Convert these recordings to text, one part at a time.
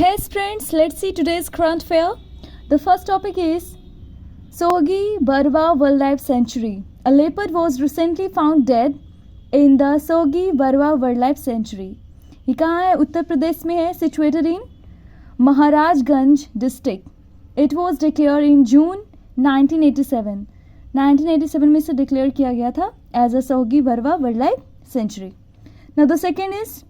Hey friends, let's see today's current affair. The first topic is Sogi Barwa Wildlife Sanctuary. A leopard was recently found dead in the Sogi Barwa Wildlife Sanctuary. ये कहाँ है? उत्तर प्रदेश में है. Situated in Maharajganj district. It was declared in June 1987. 1987 में इसे declare किया गया था as a Sogi Barwa Wildlife Sanctuary. Now the second is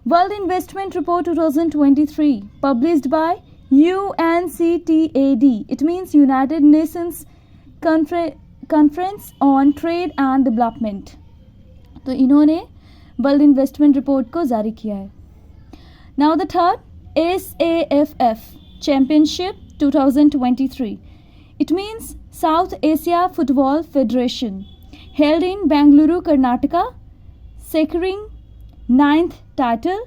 World Investment Report 2023 published by UNCTAD. It means United Nations Conference on Trade and Development. तो इन्होंने world investment report को जारी किया है. Now the third SAFF championship 2023. It means South Asia Football Federation held in Bengaluru, Karnataka, securing 9th title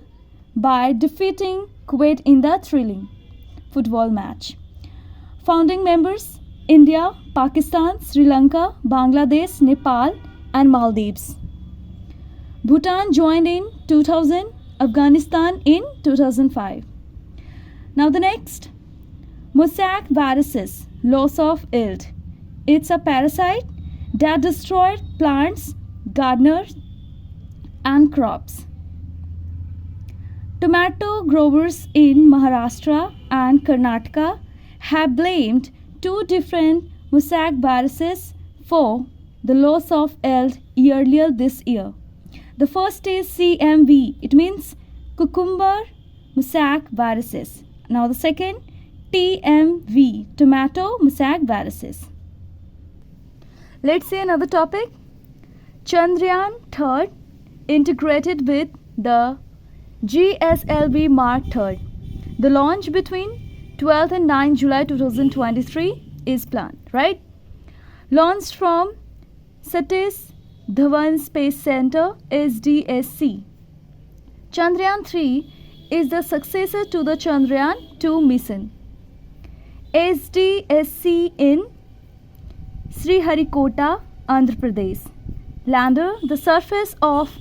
by defeating Kuwait in the thrilling football match. Founding members India, Pakistan, Sri Lanka, Bangladesh, Nepal and Maldives. Bhutan joined in 2000, Afghanistan in 2005. Now the next, mosaic viruses, loss of yield. It's a parasite that destroys plants, gardeners and crops. Tomato growers in Maharashtra and Karnataka have blamed two different mosaic viruses for the loss of yield earlier this year. The first is CMV, it means cucumber mosaic viruses. Now the second, TMV, tomato mosaic viruses. Let's see another topic. Chandrayaan 3rd integrated with the GSLV Mark 3rd. The launch between 12th and 9th July 2023 is planned, right? Launched from Satish Dhawan Space Center SDSC. Chandrayaan 3 is the successor to the Chandrayaan 2 mission. SDSC in Sriharikota, Andhra Pradesh. Lander the surface of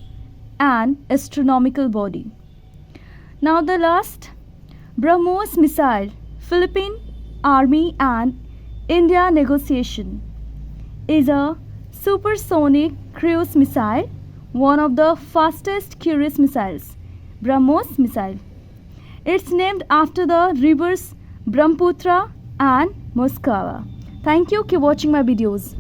an astronomical body. Now the last, BrahMos missile, Philippine Army and India negotiation, is a supersonic cruise missile, one of the fastest cruise missiles, BrahMos missile. It's named after the rivers Brahmaputra and Moskva. Thank you for watching my videos.